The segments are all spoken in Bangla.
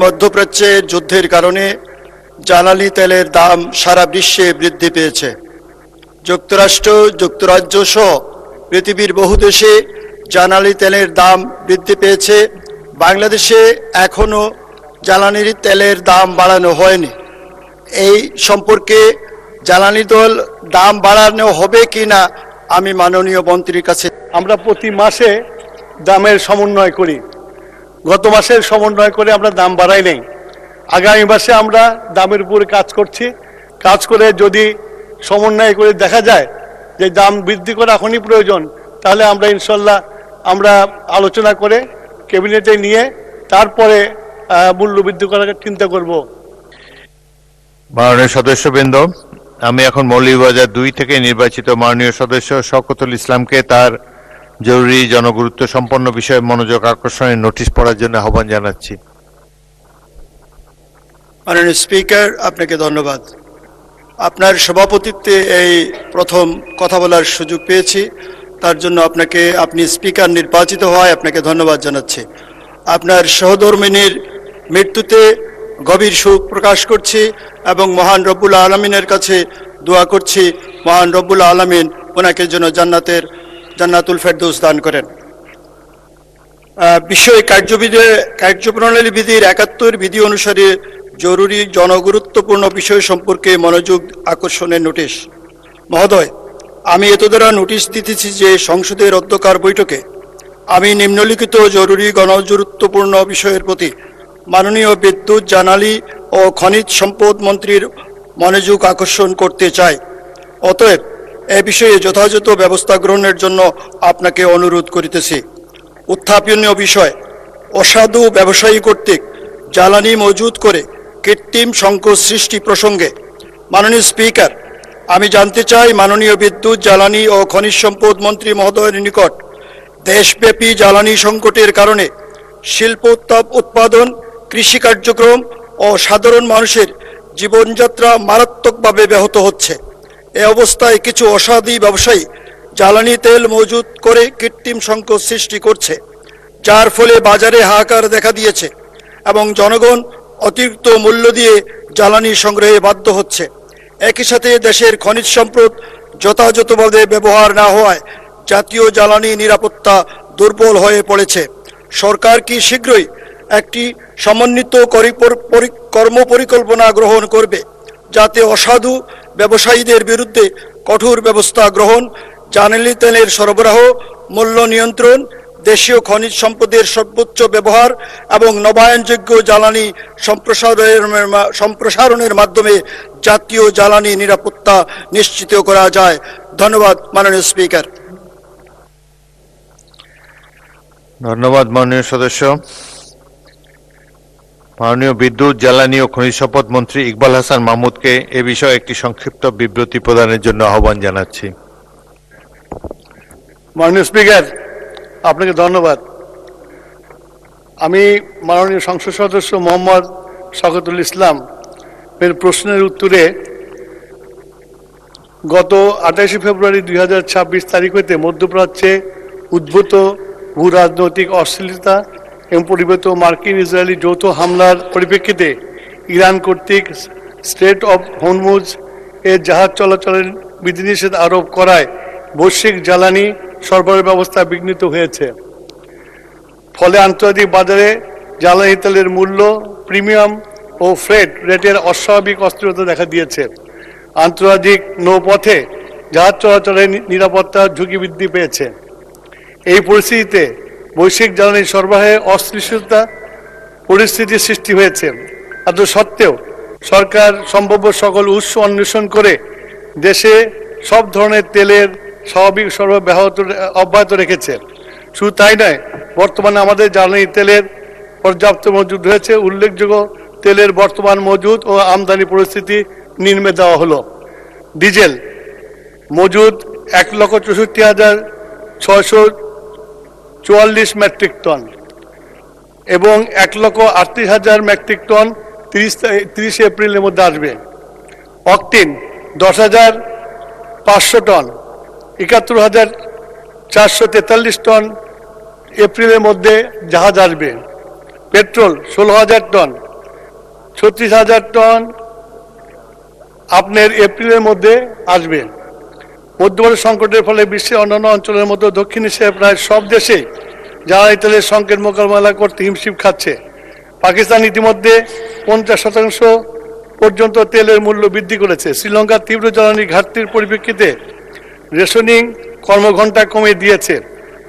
মধ্যপ্রাচ্যে যুদ্ধের কারণে জ্বালানি তেলের দাম সারা বিশ্বে বৃদ্ধি পেয়েছে। যুক্তরাজ্য সহ পৃথিবীর বহু দেশে জ্বালানি তেলের দাম বৃদ্ধি পেয়েছে। বাংলাদেশে এখনো জ্বালানি তেলের দাম বাড়ানো হয়নি। এই সম্পর্কে জ্বালানি তেল দাম বাড়ানো হবে কিনা আমি মাননীয় মন্ত্রীর কাছে আমরা প্রতি মাসে দামের সমন্বয় করি। গত মাসের সমন্বয় করে আমরা দাম বাড়াই নাই। আগামী মাসে আমরা দামের উপরে কাজ করছি। কাজ করে যদি সমন্বয় করে দেখা যায় যে দাম বৃদ্ধি করা এখনই প্রয়োজন, তাহলে আমরা ইনশাল্লাহ আমরা আলোচনা করে ক্যাবিনেটে নিয়ে তারপরে মূল্য বৃদ্ধি করার চিন্তা করব। মাননীয় সদস্যবৃন্দ, আমি এখন মৌলভীবাজার 2 থেকে নির্বাচিত মাননীয় সদস্য শওকতুল ইসলামকে তার জরুরি জনগুরুত্ব সম্পন্ন বিষয়ে মনোযোগ আকর্ষণের নোটিশ পড়ার জন্য আহ্বান জানাচ্ছি। মাননীয় স্পিকার, আপনাকে ধন্যবাদ। আপনার সভাপতিত্বে এই প্রথম কথা বলার সুযোগ পেয়েছি, তার জন্য আপনি স্পিকার নির্বাচিত হওয়ায় আপনাকে ধন্যবাদ জানাচ্ছি। আপনার সহধর্মিনীর মৃত্যুতে গভীর শোক প্রকাশ করছি এবং মহান রব্বুল আলমিনের কাছে দোয়া করছি মহান রব্বুল আলমিন ওনাকে যেন জান্নাতুল ফেরদৌস দান করেন। বিষয় কার্যপ্রণালী বিধির 71 বিধি অনুসারে জরুরি জনগুরুত্বপূর্ণ বিষয় সম্পর্কে মনোযোগ আকর্ষণের নোটিশ। মহোদয়, আমি এতদ্বারা নোটিশ দিতেছি যে সংসদের অধ্যকার বৈঠকে আমি নিম্নলিখিত জরুরি গণগুরুত্বপূর্ণ বিষয়ের প্রতি মাননীয় বিদ্যুৎ, জ্বালানি ও খনিজ সম্পদ মন্ত্রীর মনোযোগ আকর্ষণ করতে চাই। অতএব এ বিষয়ে যথাযথ ব্যবস্থা গ্রহণের জন্য আপনাকে অনুরোধ করিতেছি। উত্থাপনীয় বিষয়, অসাধু ব্যবসায়ী কর্তৃক জ্বালানি মজুত করে কৃত্রিম সংকট সৃষ্টি প্রসঙ্গে মাননীয় স্পিকার, আমি জানতে চাই মাননীয় বিদ্যুৎ, জ্বালানি ও খনিজ সম্পদ মন্ত্রী মহোদয়ের নিকট দেশব্যাপী জ্বালানি সংকটের কারণে শিল্প উৎপাদন, কৃষি কার্যক্রম ও সাধারণ মানুষের জীবনযাত্রা মারাত্মকভাবে ব্যাহত হচ্ছে। এ অবস্থায় কিছু অসাধু ব্যবসায়ী জ্বালানি তেল মজুত করে কৃত্রিম সংকট সৃষ্টি করছে, যার ফলে বাজারে হাহাকার দেখা দিয়েছে এবং জনগণ অতিরিক্ত মূল্য দিয়ে জ্বালানি সংগ্রহে বাধ্য হচ্ছে। একই সাথে দেশের খনিজ সম্পদ যথাযথভাবে ব্যবহার না হওয়ায় জাতীয় জ্বালানি নিরাপত্তা দুর্বল হয়ে পড়েছে। সরকার কি শীঘ্রই একটি সমন্বিত কর্মপরিকল্পনা গ্রহণ করবে যাতে অসাধু ব্যবসায়ীদের বিরুদ্ধে কঠোর ব্যবস্থা গ্রহণ, জ্বালানি তেলের সরবরাহ, মূল্য নিয়ন্ত্রণ, দেশীয় খনিজ সম্পদের সর্বোচ্চ ব্যবহার এবং নবায়নযোগ্য জ্বালানি সম্প্রসারণের মাধ্যমে জাতীয় জ্বালানি নিরাপত্তা নিশ্চিত করা যায়? ধন্যবাদ মাননীয় স্পিকার। ধন্যবাদ মাননীয় সদস্য। মাননীয় বিদ্যুৎ, জ্বালানি ও খনিজ সম্পদ মন্ত্রী ইকবাল হাসান মাহমুদকে এ বিষয়ে একটি সংক্ষিপ্ত বিবৃতি প্রদানের জন্য আহ্বান জানাচ্ছি। মাননীয় স্পিকার, আপনাকে ধন্যবাদ। আমি মাননীয় সংসদ সদস্য মোহাম্মদ শওকতুল ইসলাম এর প্রশ্নের উত্তরে গত 28 ফেব্রুয়ারি 2026 তারিখ হতে মধ্যপ্রাচ্যে উদ্ভূত ভূ রাজনৈতিক অস্থিরতা এবং পরিবেত মার্কিন ইসরায়েলি যৌথ হামলার পরিপ্রেক্ষিতে ইরান কর্তৃক স্ট্রেট অফ হরমুজ এর জাহাজ চলাচলের বিধিনিষেধ আরোপ করায় বৈশ্বিক জ্বালানি সরবরাহ ব্যবস্থা বিঘ্নিত হয়েছে। ফলে আন্তর্জাতিক বাজারে জ্বালানি তেলের মূল্য, প্রিমিয়াম ও ফ্রেট রেটের অস্বাভাবিক অস্থিরতা দেখা দিয়েছে। আন্তর্জাতিক নৌপথে জাহাজ চলাচলের নিরাপত্তার ঝুঁকি বৃদ্ধি পেয়েছে। এই পরিস্থিতিতে বৈশ্বিক জ্বালানি সরবরাহে অস্থিরতা পরিস্থিতির সৃষ্টি হয়েছে। এত সত্ত্বেও সরকার সম্ভাব্য সকল উৎস অন্বেষণ করে দেশে সব ধরনের তেলের স্বাভাবিক সরবরাহ অব্যাহত রেখেছে। শুধু তাই নয়, বর্তমানে আমাদের জ্বালানি তেলের পর্যাপ্ত মজুদ রয়েছে। উল্লেখযোগ্য তেলের বর্তমান মজুদ ও আমদানি পরিস্থিতি নিম্নে দেওয়া হলো। ডিজেল মজুদ 1,64,644 মেট্রিক টন এবং 1,38,000 মেট্রিক টন 30 এপ্রিলের মধ্যে আসবে। অকটেন 10,500 টন, 71,443 টন এপ্রিলের মধ্যে জাহাজ আসবে। পেট্রোল 16,000 টন, 36,000 টন আপনার এপ্রিলের মধ্যে আসবে। মধ্যবর্তী সংকটের ফলে বিশ্বের অন্যান্য অঞ্চলের মতো দক্ষিণ এশিয়ার প্রায় সব দেশে জ্বালানি তেলের সংকট মোকাবেলা করতে হিমশিম খাচ্ছে। পাকিস্তান ইতিমধ্যে 50% পর্যন্ত তেলের মূল্য বৃদ্ধি করেছে। শ্রীলঙ্কার তীব্র জ্বালানি ঘাটতির পরিপ্রেক্ষিতে রেশনিং কর্মঘণ্টা কমে দিয়েছে।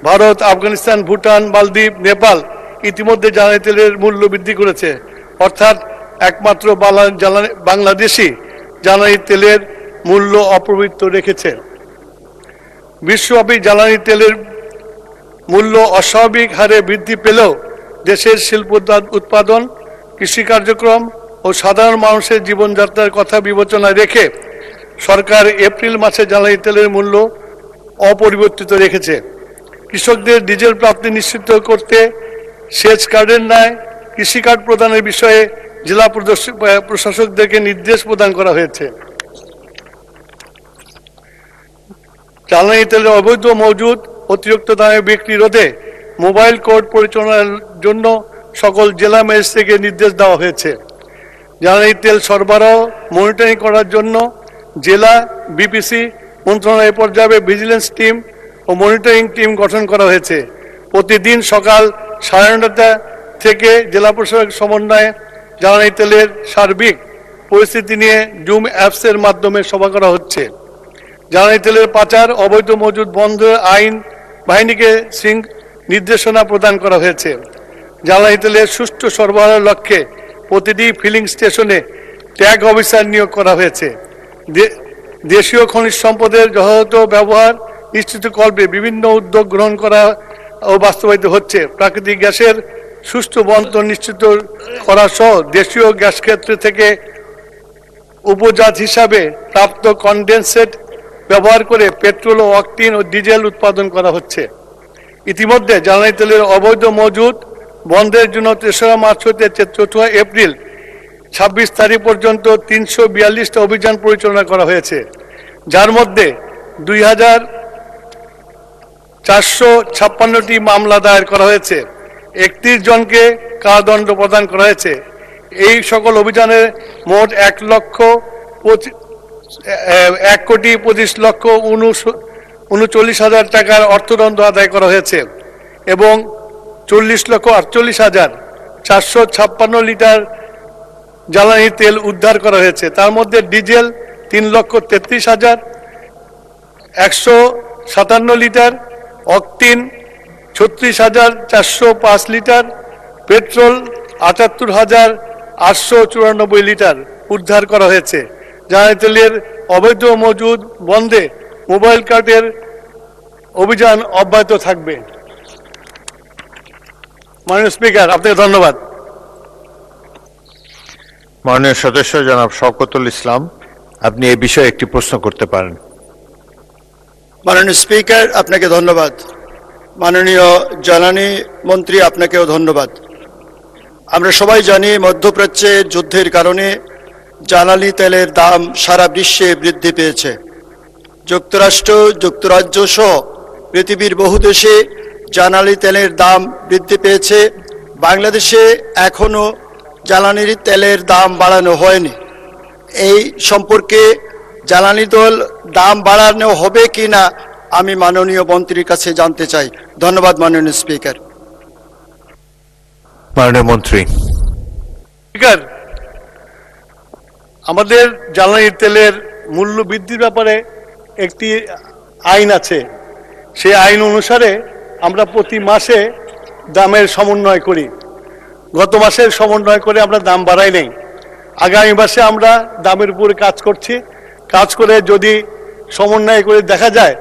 ভারত, আফগানিস্তান, ভুটান, মালদ্বীপ, নেপাল ইতিমধ্যে জ্বালানি তেলের মূল্য বৃদ্ধি করেছে। অর্থাৎ একমাত্র বাংলাদেশি জ্বালানি তেলের মূল্য অপ্রবৃত্ত রেখেছে। বিশ্বব্যাপী জ্বালানি তেলের মূল্য অস্বাভাবিক হারে বৃদ্ধি পেলেও দেশের শিল্প উৎপাদন, কৃষি কার্যক্রম ও সাধারণ মানুষের জীবনযাত্রার কথা বিবেচনায় রেখে সরকার এপ্রিল মাসে জ্বালানি তেলের মূল্য অপরিবর্তিত রেখেছে। কৃষকদের ডিজেল প্রাপ্তি নিশ্চিত করতে সেচ কার্ডের ন্যায় কৃষি কার্ড প্রদানের বিষয়ে জেলা প্রশাসকদেরকে নির্দেশ প্রদান করা হয়েছে। জ্বালানি তেলের অবৈধ মজুদ, অতিরিক্ত দামে বিক্রি রোধে মোবাইল কোর্ট পরিচালনার জন্য সকল জেলা ম্যাজিস্ট্রেটকে নির্দেশ দেওয়া হয়েছে। জ্বালানি তেল সরবরাহ মনিটরিং করার জন্য জেলা বিপিসি মন্ত্রণালয় পর্যায়ে ভিজিলেন্স টিম ও মনিটরিং টিম গঠন করা হয়েছে। প্রতিদিন সকাল 9:30 থেকে জেলা প্রশাসক সমন্বয়ে জ্বালানি তেলের সার্বিক পরিস্থিতি নিয়ে জুম অ্যাপসের মাধ্যমে সভা করা হচ্ছে। জ্বালানি তেলের পাচার, অবৈধ মজুদ বন্ধে আইন বাহিনীকে নির্দেশনা প্রদান করা হয়েছে। জ্বালানি তেলের সুষ্ঠু সরবরাহের লক্ষ্যে প্রতিটি ফিলিং স্টেশনে ট্যাগ অফিসার নিয়োগ করা হয়েছে। দেশীয় খনিজ সম্পদের যথাযথ ব্যবহার নিশ্চিতকল্পে বিভিন্ন উদ্যোগ গ্রহণ করা ও বাস্তবায়িত হচ্ছে। প্রাকৃতিক গ্যাসের সুষ্ঠু বন্টন নিশ্চিত করা সহ দেশীয় গ্যাস ক্ষেত্র থেকে উপজাত হিসাবে প্রাপ্ত কনডেনসেট ব্যবহার করে পেট্রোল ও অকটেন ও ডিজেল উৎপাদন করা হচ্ছে। ইতিমধ্যে জ্বালানি তেলের অবৈধ মজুদ বন্ধের জন্য 3রা মার্চ হতে 4 এপ্রিল 26 তারিখ পর্যন্ত 342টা অভিযান পরিচালনা করা হয়েছে, যার মধ্যে 2456টি মামলা দায়ের করা হয়েছে। 31 জনকে কারাদণ্ড প্রদান করা হয়েছে। এই সকল অভিযানে মোট 1,25,39,39 টাকার অর্থদণ্ড আদায় করা হয়েছে এবং 40,48,456 লিটার জ্বালানি তেল উদ্ধার করা হয়েছে। তার মধ্যে diesel 3,33,157 litre, octane 36,405 litre, petrol 78,894 litre উদ্ধার করা হয়েছে। জ্বালানি তেলের অবৈধ মজুদ বন্ধে মোবাইল কার্ডের অভিযান অব্যাহত থাকবে। মাননীয় স্পিকার, আপনাকে ধন্যবাদ। মাননীয় সদস্য জনাব শওকতুল ইসলাম, আপনি এই বিষয়ে একটি প্রশ্ন করতে পারেন। মাননীয় স্পিকার, আপনাকে ধন্যবাদ। মাননীয় জ্বালানি মন্ত্রী, আপনাকেও ধন্যবাদ। আমরা সবাই জানি মধ্যপ্রাচ্যে যুদ্ধের কারণে জ্বালানি তেলের দাম সারা বিশ্বে বৃদ্ধি পেয়েছে। যুক্তরাষ্ট্র, যুক্তরাজ্য সহ পৃথিবীর বহু দেশে জ্বালানি তেলের দাম বৃদ্ধি পেয়েছে। বাংলাদেশে এখনো জ্বালানির তেলের দাম বাড়ানো হয়নি। এই সম্পর্কে জ্বালানি তেল দাম বাড়ানো হবে কিনা আমি মাননীয় মন্ত্রীর কাছে জানতে চাই। ধন্যবাদ মাননীয় স্পিকার। মাননীয় মন্ত্রী। স্পিকার, আমাদের জ্বালানি তেলের মূল্য বৃদ্ধির ব্যাপারে একটি আইন আছে। সেই আইন অনুসারে আমরা প্রতি মাসে দামের সমন্বয় করি। গত মাসের সমন্বয় করে আমরা দাম বাড়াই নাই। আগামী মাসে আমরা দামের উপরে কাজ করছি। কাজ করে যদি সমন্বয় করে দেখা যায়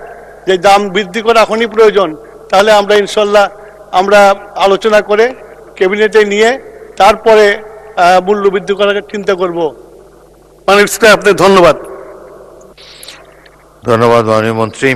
যে দাম বৃদ্ধি করা এখনই প্রয়োজন, তাহলে আমরা ইনশাল্লাহ আলোচনা করে ক্যাবিনেটে নিয়ে তারপরে মূল্য বৃদ্ধি করার চিন্তা করব। মাননীয় স্পিকার, আপনাকে ধন্যবাদ। ধন্যবাদ মাননীয় মন্ত্রী।